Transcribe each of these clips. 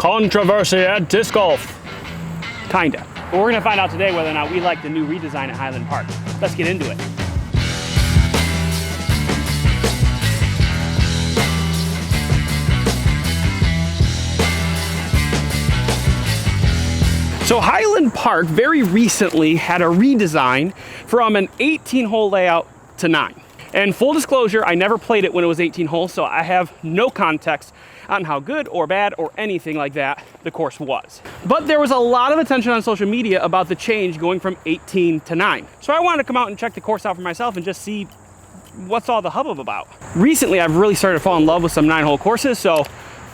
Controversy at disc golf. Kinda. But we're gonna find out today whether or not we like the new redesign at Highland Park. Let's get into it. So Highland Park very recently had a redesign from an 18-hole layout to 9. And full disclosure, I never played it when it was 18 holes, so I have no context on how good or bad or anything like that the course was. But there was a lot of attention on social media about the change going from 18 to 9. So I wanted to come out and check the course out for myself and just see what's all the hubbub about. Recently, I've really started to fall in love with some 9-hole courses, so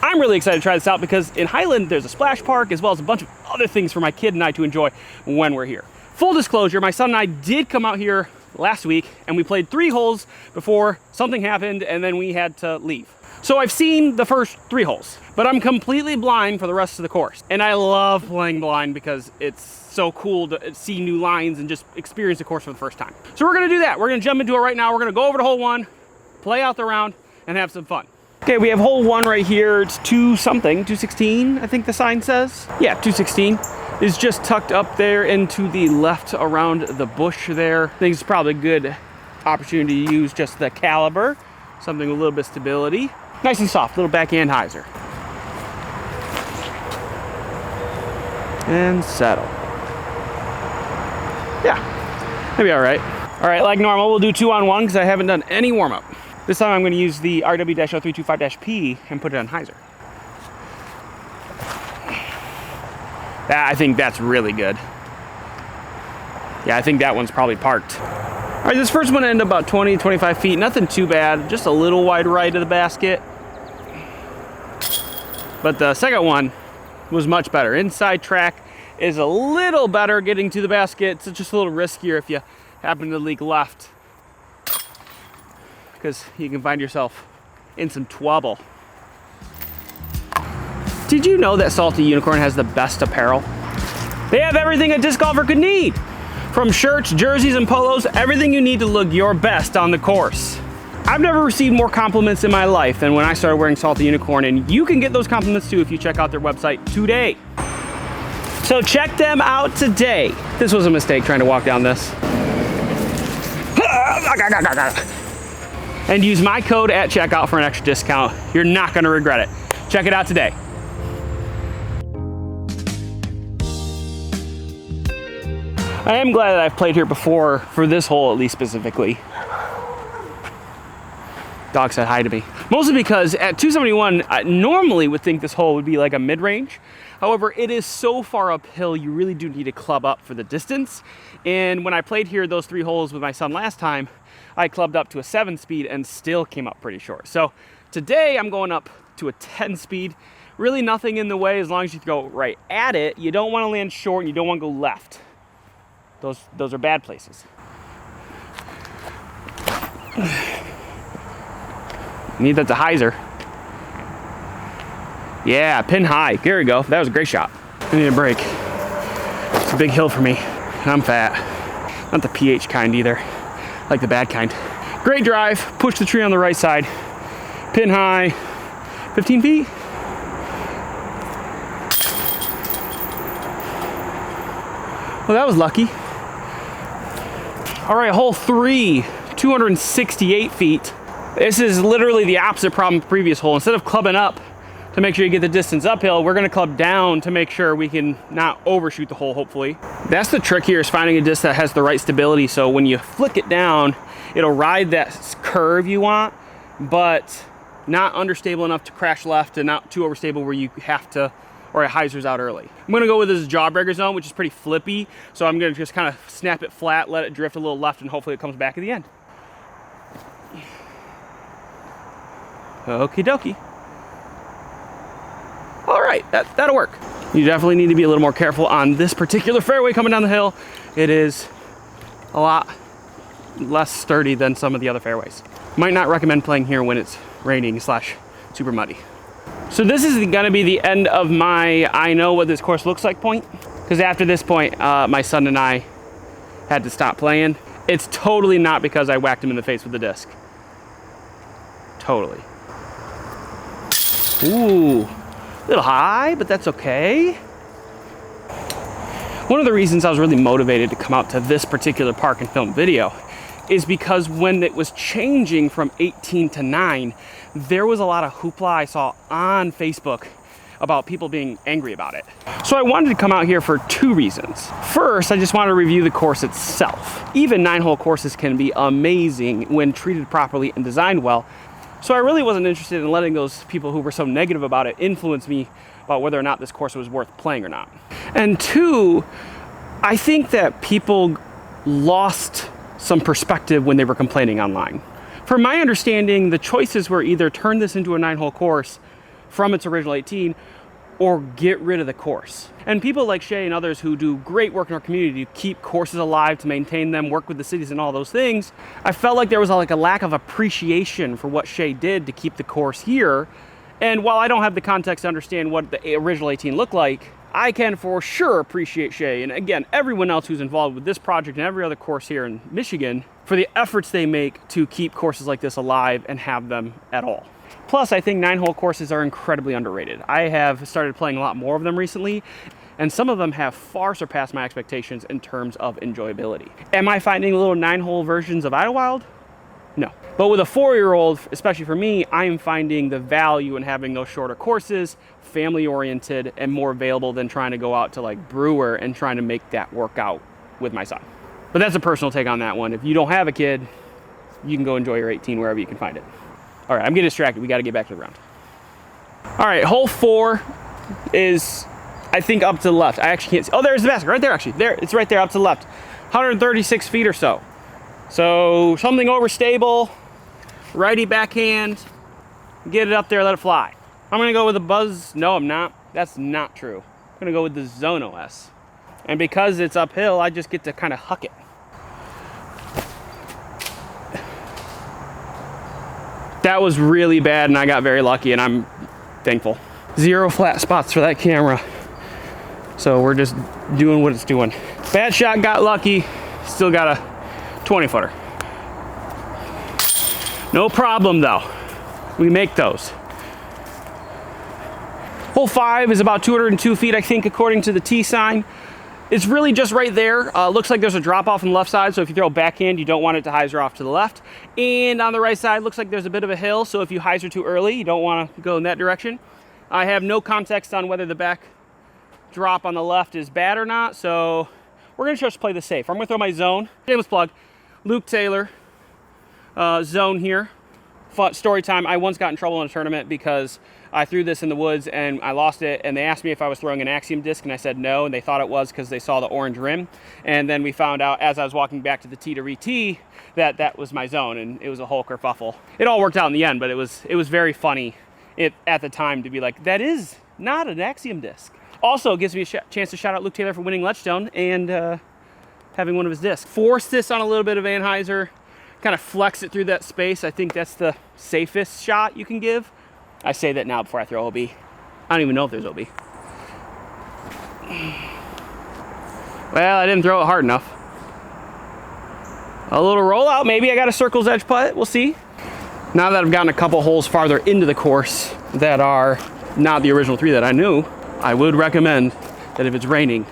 I'm really excited to try this out because in Highland, there's a splash park as well as a bunch of other things for my kid and I to enjoy when we're here. Full disclosure, my son and I did come out here last week and we played 3 holes before something happened and then we had to leave. So I've seen the first 3 holes, but I'm completely blind for the rest of the course. And I love playing blind because it's so cool to see new lines and just experience the course for the first time. So we're gonna do that. We're gonna jump into it right now. We're gonna go over to hole 1, play out the round, and have some fun. Okay, we have hole 1 right here. It's 216, I think the sign says. Yeah, 216. Is just tucked up there into the left around the bush there. I think it's probably a good opportunity to use just the caliber, something with a little bit of stability. Nice and soft, little backhand hyzer. And settle. Yeah, maybe all right. All right, like normal, we'll do 2-on-1 because I haven't done any warm-up. This time I'm gonna use the RW-0325-P and put it on hyzer. I think that's really good. Yeah, I think that one's probably parked. All right, this first one ended about 20, 25 feet. Nothing too bad, just a little wide right of the basket. But the second one was much better. Inside track is a little better getting to the basket. It's just a little riskier if you happen to leak left, because you can find yourself in some trouble. Did you know that Salty Unicorn has the best apparel? They have everything a disc golfer could need. From shirts, jerseys, and polos, everything you need to look your best on the course. I've never received more compliments in my life than when I started wearing Salty Unicorn, and you can get those compliments too if you check out their website today. So check them out today. This was a mistake trying to walk down this. And use my code at checkout for an extra discount. You're not gonna regret it. Check it out today. I am glad that I've played here before, for this hole at least specifically. Dog said hi to me. Mostly because at 271, I normally would think this hole would be like a mid-range. However, it is so far uphill, you really do need to club up for the distance. And when I played here those 3 holes with my son last time, I clubbed up to a 7 speed and still came up pretty short. So today I'm going up to a 10 speed. Really nothing in the way as long as you go right at it. You don't want to land short and you don't want to go left. Those are bad places. Need that to hyzer. Yeah, pin high. There we go. That was a great shot. I need a break. It's a big hill for me. I'm fat. Not the pH kind either. Like the bad kind. Great drive. Push the tree on the right side. Pin high. 15 feet. Well, that was lucky. All right, hole 3, 268 feet. This is literally the opposite problem with the previous hole. Instead of clubbing up to make sure you get the distance uphill, we're gonna club down to make sure we can not overshoot the hole, hopefully. That's the trick here, is finding a disc that has the right stability, so when you flick it down, it'll ride that curve you want, but not understable enough to crash left and not too overstable where you have to, or it hyzers out early. I'm gonna go with this jawbreaker zone, which is pretty flippy, so I'm gonna just kind of snap it flat, let it drift a little left, and hopefully it comes back at the end. Okie dokie. All right, that'll work. You definitely need to be a little more careful on this particular fairway coming down the hill. It is a lot less sturdy than some of the other fairways. Might not recommend playing here when it's raining / super muddy. So this is gonna be the end of my I know what this course looks like point, because after this point, my son and I had to stop playing. It's totally not because I whacked him in the face with the disc. Totally. Ooh, A little high, but that's okay. One of the reasons I was really motivated to come out to this particular park and film video is because when it was changing from 18 to 9, there was a lot of hoopla I saw on Facebook about people being angry about it. So I wanted to come out here for 2 reasons. First, I just wanted to review the course itself. Even 9-hole courses can be amazing when treated properly and designed well. So I really wasn't interested in letting those people who were so negative about it influence me about whether or not this course was worth playing or not. And 2, I think that people lost some perspective when they were complaining online. From my understanding, the choices were either turn this into a 9-hole course from its original 18 or get rid of the course. And people like Shay and others who do great work in our community to keep courses alive, to maintain them, work with the cities and all those things, I felt like there was a lack of appreciation for what Shay did to keep the course here. And while I don't have the context to understand what the original 18 looked like, I can for sure appreciate Shay and again, everyone else who's involved with this project and every other course here in Michigan for the efforts they make to keep courses like this alive and have them at all. Plus, I think 9-hole courses are incredibly underrated. I have started playing a lot more of them recently, and some of them have far surpassed my expectations in terms of enjoyability. Am I finding little 9-hole versions of Idlewild? No. But with a 4-year-old, especially for me, I am finding the value in having those shorter courses, family-oriented, and more available than trying to go out to like Brewer and trying to make that work out with my son. But that's a personal take on that one. If you don't have a kid, you can go enjoy your 18 wherever you can find it. All right, I'm getting distracted. We got to get back to the round. All right, hole 4 is, I think, up to the left. I actually can't see. Oh, there's the basket right there, actually. There, it's right there up to the left. 136 feet or so. So something overstable, righty backhand, get it up there, let it fly. I'm gonna go with the Buzz. No, I'm not. That's not true. I'm gonna go with the Zone OS. And because it's uphill, I just get to kind of huck it. That was really bad and I got very lucky and I'm thankful. 0 flat spots for that camera. So we're just doing what it's doing. Bad shot, got lucky, still got a 20-footer. No problem though. We make those. Hole 5 is about 202 feet, I think, according to the T sign. It's really just right there. Looks like there's a drop off on the left side, so if you throw a backhand, you don't want it to hyzer off to the left. And on the right side, looks like there's a bit of a hill, so if you hyzer too early, you don't want to go in that direction. I have no context on whether the back drop on the left is bad or not, so we're gonna just play this safe. I'm gonna throw my zone. Shameless plug. Luke Taylor, zone here. Fun story time, I once got in trouble in a tournament because I threw this in the woods and I lost it, and they asked me if I was throwing an Axiom disc, and I said no, and they thought it was because they saw the orange rim. And then we found out as I was walking back to the tee to re-tee that that was my zone, and it was a whole kerfuffle. It all worked out in the end, but it was very funny at the time to be like, that is not an Axiom disc. Also, it gives me a chance to shout out Luke Taylor for winning Letchstone and having one of his discs. Force this on a little bit of Anheuser, kind of flex it through that space. I think that's the safest shot you can give. I say that now before I throw OB. I don't even know if there's OB. Well, I didn't throw it hard enough. A little rollout, maybe I got a circle's edge putt, we'll see. Now that I've gotten a couple holes farther into the course that are not the original 3 that I knew, I would recommend that if it's raining,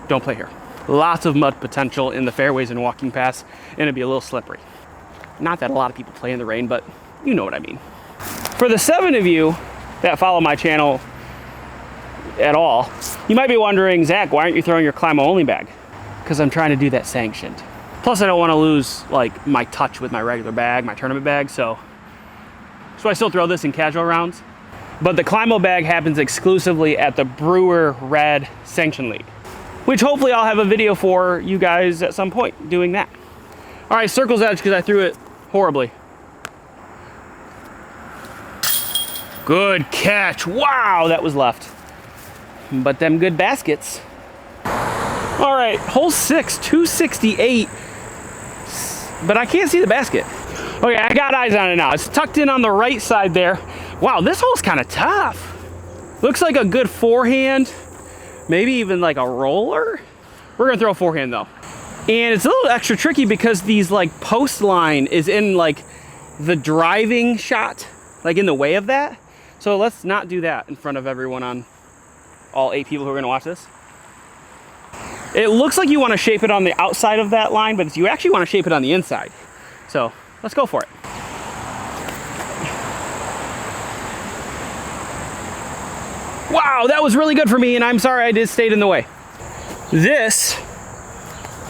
don't play here. Lots of mud potential in the fairways and walking paths, and it'd be a little slippery. Not that a lot of people play in the rain, but you know what I mean. For the 7 of you that follow my channel at all, you might be wondering, Zach, why aren't you throwing your Climo only bag? Because I'm trying to do that sanctioned. Plus, I don't want to lose like my touch with my regular bag, my tournament bag, so I still throw this in casual rounds. But the Climo bag happens exclusively at the Brewer Red Sanction League, which hopefully I'll have a video for you guys at some point doing that. All right, circle's edge because I threw it horribly. Good catch. Wow, that was left. But them good baskets. All right, hole 6, 268. But I can't see the basket. Okay, I got eyes on it now. It's tucked in on the right side there. Wow, this hole's kind of tough. Looks like a good forehand. Maybe even like a roller. We're gonna throw a forehand though. And it's a little extra tricky because these like post line is in like the driving shot, like in the way of that. So let's not do that in front of everyone, on all 8 people who are gonna watch this. It looks like you wanna shape it on the outside of that line, but you actually wanna shape it on the inside. So let's go for it. Wow, that was really good for me, and I'm sorry I stayed in the way. This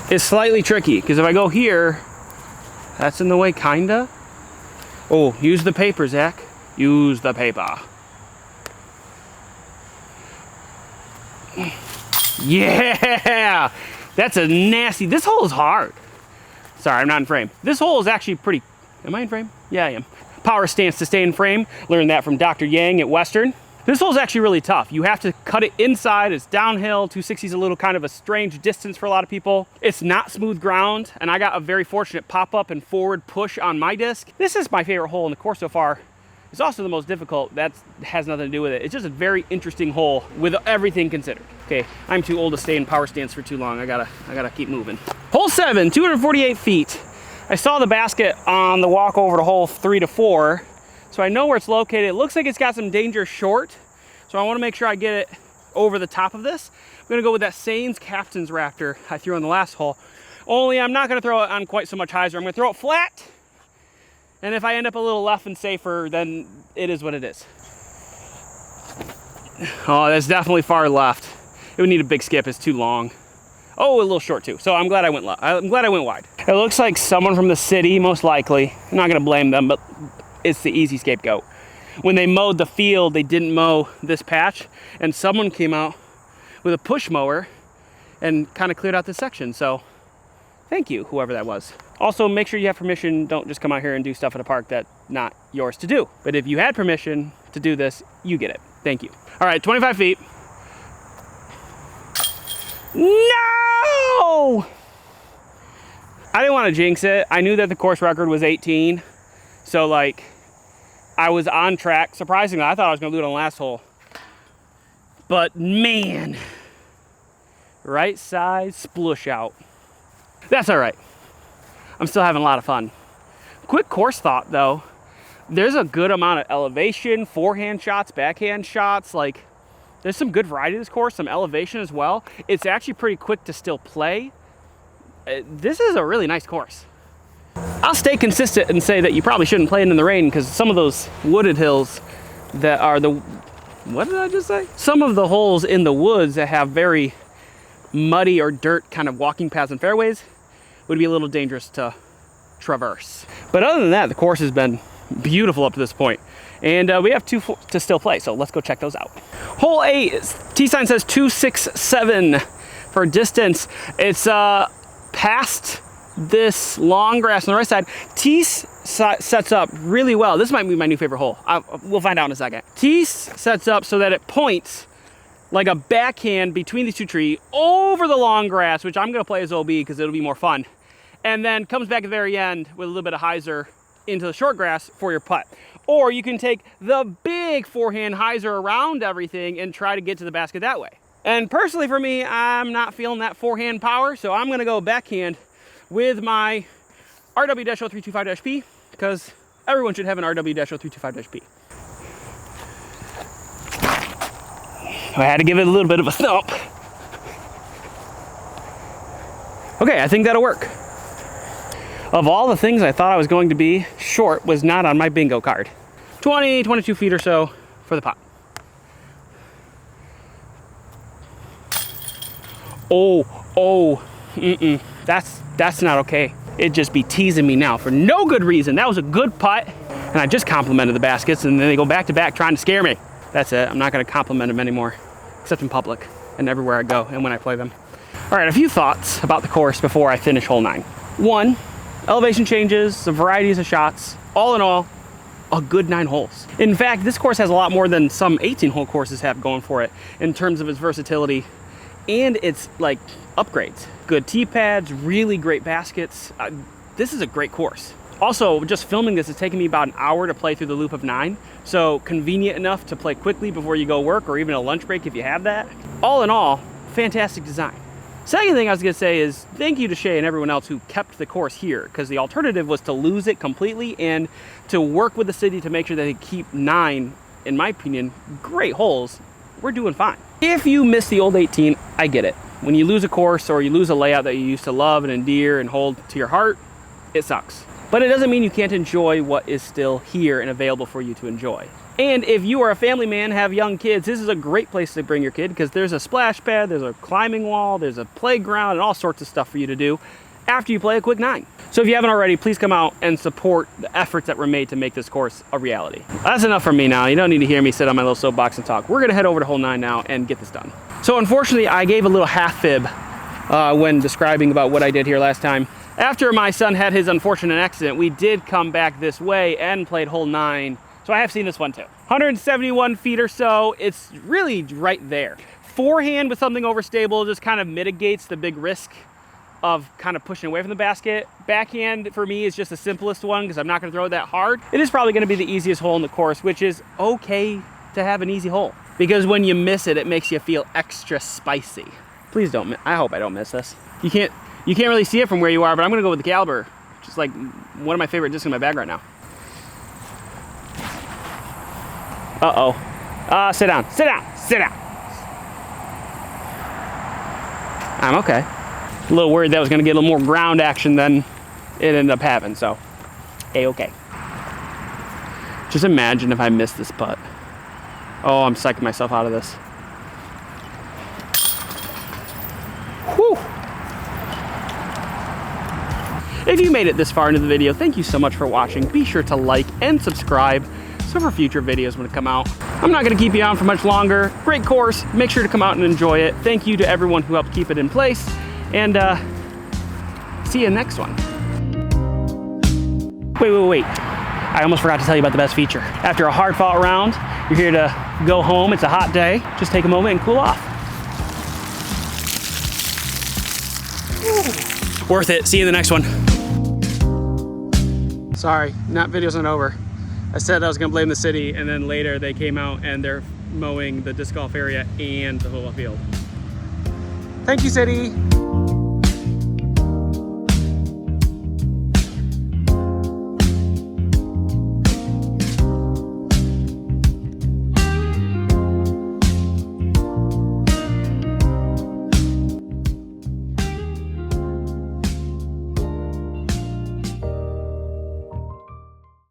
is slightly tricky, because if I go here, that's in the way, kinda. Oh, use the paper, Zach. Use the paper. Yeah! That's a nasty, this hole is hard. Sorry, I'm not in frame. This hole is actually pretty, am I in frame? Yeah, I am. Power stance to stay in frame. Learned that from Dr. Yang at Western. This hole is actually really tough. You have to cut it inside, it's downhill. 260 is a little kind of a strange distance for a lot of people. It's not smooth ground, and I got a very fortunate pop-up and forward push on my disc. This is my favorite hole in the course so far. It's also the most difficult. That has nothing to do with it. It's just a very interesting hole with everything considered. Okay, I'm too old to stay in power stance for too long. I gotta keep moving. Hole 7, 248 feet. I saw the basket on the walk over to hole 3 to 4. So I know where it's located. It looks like it's got some danger short. So I wanna make sure I get it over the top of this. I'm gonna go with that Sains Captain's Raptor I threw on the last hole. Only I'm not gonna throw it on quite so much hyzer. I'm gonna throw it flat. And if I end up a little left and safer, then it is what it is. Oh, that's definitely far left. It would need a big skip, it's too long. Oh, a little short too. So I'm glad I went wide. It looks like someone from the city, most likely. I'm not gonna blame them, but it's the easy scapegoat. When they mowed the field, they didn't mow this patch, and someone came out with a push mower and kind of cleared out this section. So thank you, whoever that was. Also, make sure you have permission. Don't just come out here and do stuff at a park that's not yours to do. But if you had permission to do this, you get it. Thank you. All right, 25 feet. No! I didn't want to jinx it. I knew that the course record was 18. So like, I was on track. Surprisingly, I thought I was gonna do it on the last hole. But man, right side splush out. That's all right. I'm still having a lot of fun. Quick course thought though, there's a good amount of elevation, forehand shots, backhand shots. Like, there's some good variety to this course, some elevation as well. It's actually pretty quick to still play. This is a really nice course. I'll stay consistent and say that you probably shouldn't play it in the rain, because some of those wooded hills that are what did I just say? Some of the holes in the woods that have very muddy or dirt kind of walking paths and fairways would be a little dangerous to traverse. But other than that, the course has been beautiful up to this point. And we have 2 to still play, so let's go check those out. Hole 8, T-sign says 267 for distance. It's past this long grass on the right side. Tee sets up really well. This might be my new favorite hole. We'll find out in a second. Tee sets up so that it points like a backhand between these 2 trees over the long grass, which I'm gonna play as OB because it'll be more fun. And then comes back at the very end with a little bit of hyzer into the short grass for your putt. Or you can take the big forehand hyzer around everything and try to get to the basket that way. And personally for me, I'm not feeling that forehand power, so I'm gonna go backhand with my RW-0325-P, because everyone should have an RW-0325-P. I had to give it a little bit of a thump. Okay, I think that'll work. Of all the things I thought I was going to be, short was not on my bingo card. 20, 22 feet or so for the pot. That's not okay. It'd just be teasing me now for no good reason. That was a good putt, and I just complimented the baskets, and then they go back to back trying to scare me. That's it. I'm not gonna compliment them anymore, except in public and everywhere I go and when I play them. All right, a few thoughts about the course before I finish hole 9. 1, elevation changes, some varieties of shots. All in all, a good 9 holes. In fact, this course has a lot more than some 18-hole courses have going for it in terms of its versatility and its like upgrades. Good tee pads, really great baskets. This is a great course. Also, just filming this is taking me about an hour to play through the loop of 9, so convenient enough to play quickly before you go work or even a lunch break if you have that. All in all, fantastic design. Second thing I was gonna say is thank you to Shay and everyone else who kept the course here, because the alternative was to lose it completely and to work with the city to make sure that they keep 9 in my opinion, great holes, we're doing fine. If you miss the old 18, I get it. When you lose a course or you lose a layout that you used to love and endear and hold to your heart, it sucks. But it doesn't mean you can't enjoy what is still here and available for you to enjoy. And if you are a family man, have young kids, this is a great place to bring your kid because there's a splash pad, there's a climbing wall, there's a playground, and all sorts of stuff for you to do after you play a quick 9. So if you haven't already, please come out and support the efforts that were made to make this course a reality. That's enough for me now. You don't need to hear me sit on my little soapbox and talk. We're gonna head over to hole 9 now and get this done. So unfortunately, I gave a little half fib when describing about what I did here last time. After my son had his unfortunate accident, we did come back this way and played hole 9. So I have seen this one too. 171 feet or so. It's really right there. Forehand with something overstable just kind of mitigates the big risk of kind of pushing away from the basket. Backhand for me is just the simplest one because I'm not going to throw it that hard. It is probably going to be the easiest hole in the course, which is okay to have an easy hole because when you miss it, it makes you feel extra spicy. Please don't. I hope I don't miss this. You can't really see it from where you are, but I'm going to go with the caliber, which is like one of my favorite discs in my bag right now. Uh-oh. Sit down, sit down, sit down. I'm okay. A little worried that was gonna get a little more ground action than it ended up having, so A-okay. Just imagine if I missed this putt. Oh, I'm psyching myself out of this. Whew. If you made it this far into the video, thank you so much for watching. Be sure to like and subscribe so for future videos when it come out. I'm not gonna keep you on for much longer. Great course, make sure to come out and enjoy it. Thank you to everyone who helped keep it in place, and see you next one. Wait. I almost forgot to tell you about the best feature. After a hard fought round, you're here to go home, it's a hot day, just take a moment and cool off. Worth it, see you in the next one. Sorry, video's not over. I said I was gonna blame the city, and then later they came out and they're mowing the disc golf area and the football field. Thank you, city.